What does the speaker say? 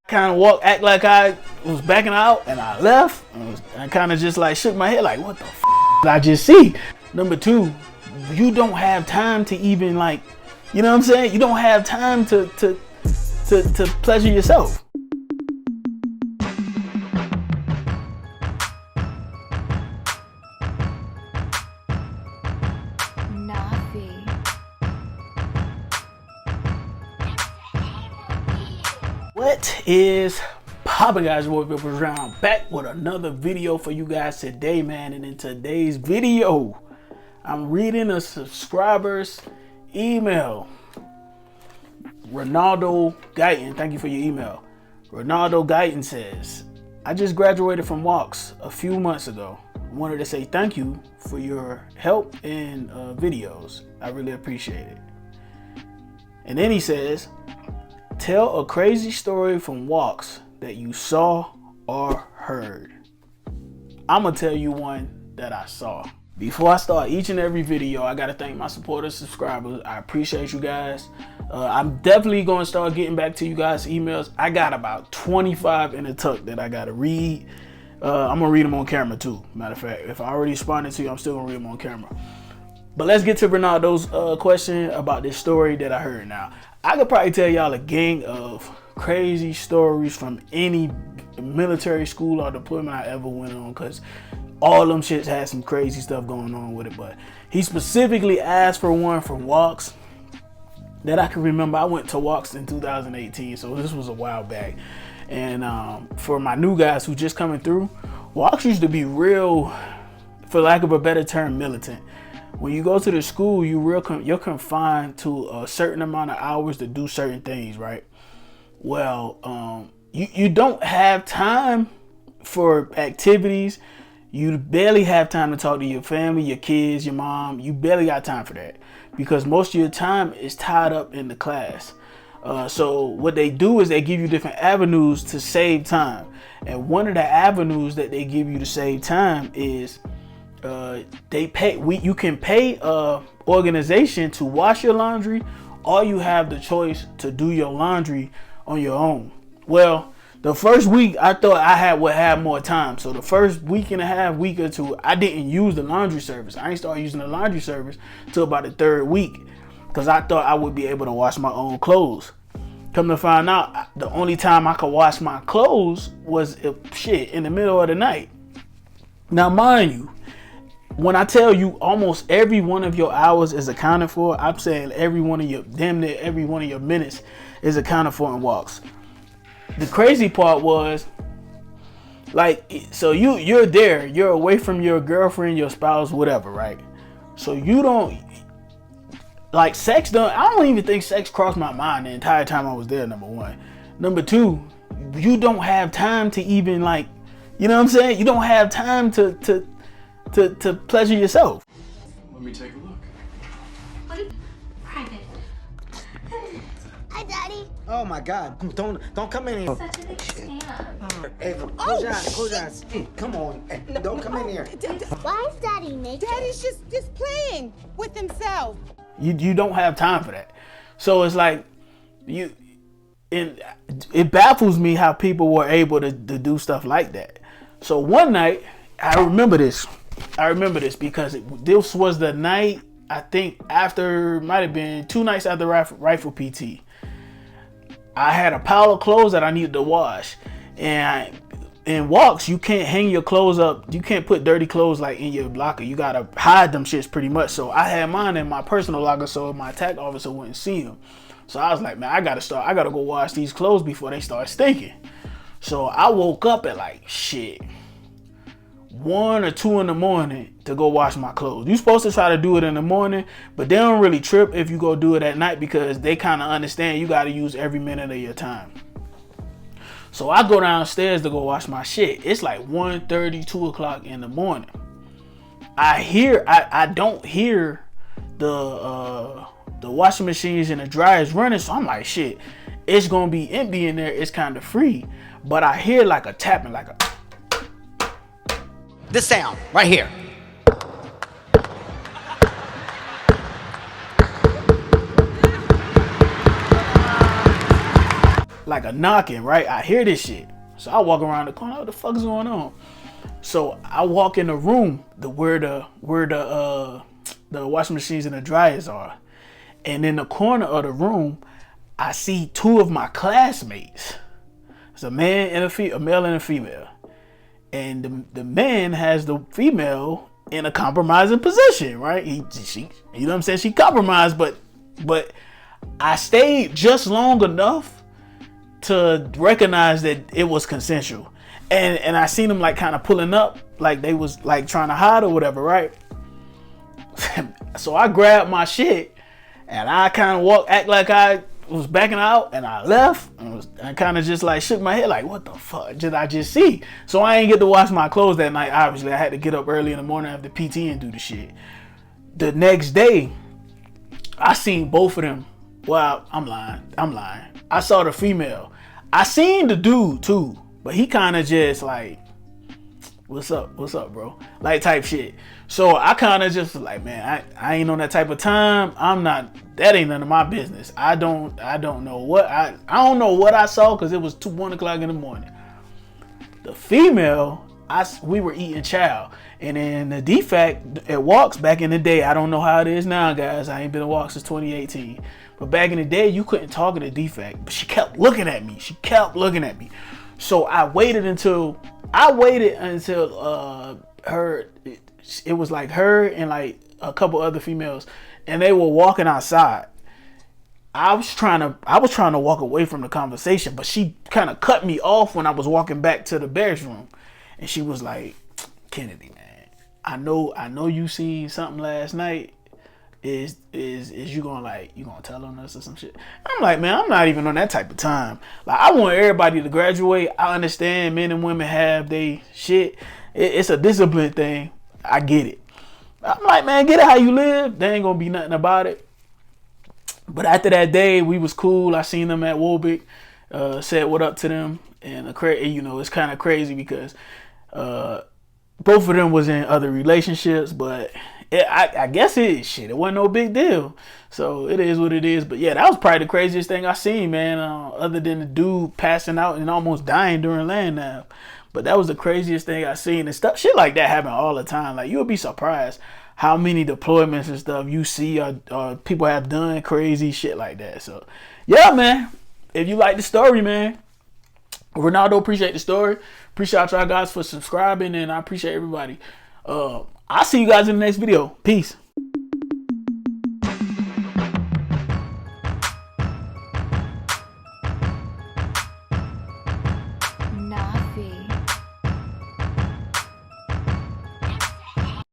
kind of act like I was backing out, and I left. I kind of just like shook my head like, what the f did I just see? Number two, you don't have time to even like, you know what I'm saying? You don't have time to pleasure yourself. What is poppin', guys? Your boy Vippers Round, back with another video for you guys today, man. And in today's video, I'm reading a subscriber's email. Ronaldo Guyton, thank you for your email. Ronaldo Guyton says, I just graduated from Walks a few months ago. I wanted to say thank you for your help in videos. I really appreciate it. And then he says, tell a crazy story from Walks that you saw or heard. I'm gonna tell you one that I saw. Before I start each and every video, I gotta thank my supporters, subscribers. I appreciate you guys. I'm definitely gonna start getting back to you guys' emails. I got about 25 in the tuck that I gotta read. I'm gonna read them on camera too. Matter of fact, if I already responded to you, I'm still gonna read them on camera. But let's get to Ronaldo's question about this story that I heard. Now, I could probably tell y'all a gang of crazy stories from any military school or deployment I ever went on, because all them shits had some crazy stuff going on with it. But he specifically asked for one from Walks that I can remember. I went to Walks in 2018, so this was a while back. And for my new guys who just coming through, Walks used to be real, for lack of a better term, militant. When you go to the school, you're confined to a certain amount of hours to do certain things, right? Well, you don't have time for activities. You barely have time to talk to your family, your kids, your mom. You barely got time for that because most of your time is tied up in the class. So what they do is they give you different avenues to save time. And one of the avenues that they give you to save time is you can pay a organization to wash your laundry, or you have the choice to do your laundry on your own. Well, the first week I thought I would have more time. So the first week and a half, week or two, I didn't use the laundry service. I ain't started using the laundry service till about the third week, because I thought I would be able to wash my own clothes. Come to find out, the only time I could wash my clothes was in the middle of the night. Now, mind you, when I tell you almost every one of your hours is accounted for, I'm saying damn near every one of your minutes is accounted for in Walks. The crazy part was, like, so you're there, you're away from your girlfriend, your spouse, whatever, right? So you don't, like, I don't even think sex crossed my mind the entire time I was there, number one. Number two, you don't have time to even, like, you know what I'm saying? You don't have time to pleasure yourself. Let me take a look. What is private? Hi, Daddy. Oh my God! Don't come in here. Such a big scam. Ava, close your eyes. Come on, don't come in here. Why is Daddy naked? Daddy's just playing with himself. You don't have time for that. So it's like it baffles me how people were able to do stuff like that. So one night, I remember this because this was the night, I think might have been 2 nights after rifle PT. I had a pile of clothes that I needed to wash, and in Walks you can't hang your clothes up. You can't put dirty clothes like in your locker. You gotta hide them shits pretty much. So I had mine in my personal locker so my attack officer wouldn't see them. So I was like, man, I gotta go wash these clothes before they start stinking. So I woke up at like 1 or 2 in the morning to go wash my clothes. You're supposed to try to do it in the morning, but they don't really trip if you go do it at night, because they kind of understand you got to use every minute of your time. So I go downstairs to go wash my shit. It's like 1:30, 2 o'clock in the morning. I don't hear the washing machines and the dryers running, so I'm like, shit, it's gonna be empty in there. It's kind of free, but I hear like a tapping, like a This sound right here. like a knocking, right? I hear this shit. So I walk around the corner, what the fuck is going on? So I walk in the room where the washing machines and the dryers are. And in the corner of the room, I see two of my classmates. It's a man and a male and a female. And the man has the female in a compromising position, right? She, you know what I'm saying? She compromised, but I stayed just long enough to recognize that it was consensual. And I seen them like kind of pulling up, like they was like trying to hide or whatever, right? So I grabbed my shit and I kind of act like I was backing out, and I left and I kind of just like shook my head like, what the fuck did I just see? So I ain't get to wash my clothes that night. Obviously I had to get up early in the morning after PT and do the shit. The next day I seen both of them. Well, I'm lying. I saw the female. I seen the dude too, but he kind of just like, what's up bro, like type shit. So I kind of just like, man, I ain't on that type of time. That ain't none of my business. I don't know what I don't know what I saw, because it was 1 o'clock in the morning. The female, we were eating chow, and in the defect at Walks back in the day, I don't know how it is now, guys. I ain't been at Walks since 2018, but back in the day, you couldn't talk at a defect. But she kept looking at me. So I waited until it was like her and like a couple other females, and they were walking outside. I was trying to walk away from the conversation, but she kind of cut me off when I was walking back to the bedroom, and she was like, Kennedy, man, I know you seen something last night. Is you gonna tell on us or some shit? I'm like, man, I'm not even on that type of time. Like, I want everybody to graduate. I understand men and women have they shit. It's a discipline thing. I get it. I'm like, man, get it how you live. There ain't gonna be nothing about it. But after that day, we was cool. I seen them at Woolbeck, said what up to them, and it's kind of crazy because both of them was in other relationships, but I guess it wasn't no big deal. So it is what it is. But yeah, that was probably the craziest thing I seen, man, other than the dude passing out and almost dying during land nav. But that was the craziest thing I seen, and stuff, shit like that happen all the time. Like, you'll be surprised how many deployments and stuff you see or people have done crazy shit like that. So yeah, man, if you like the story, man, Ronaldo, appreciate the story. Appreciate y'all guys for subscribing, and I appreciate everybody. I'll see you guys in the next video. Peace.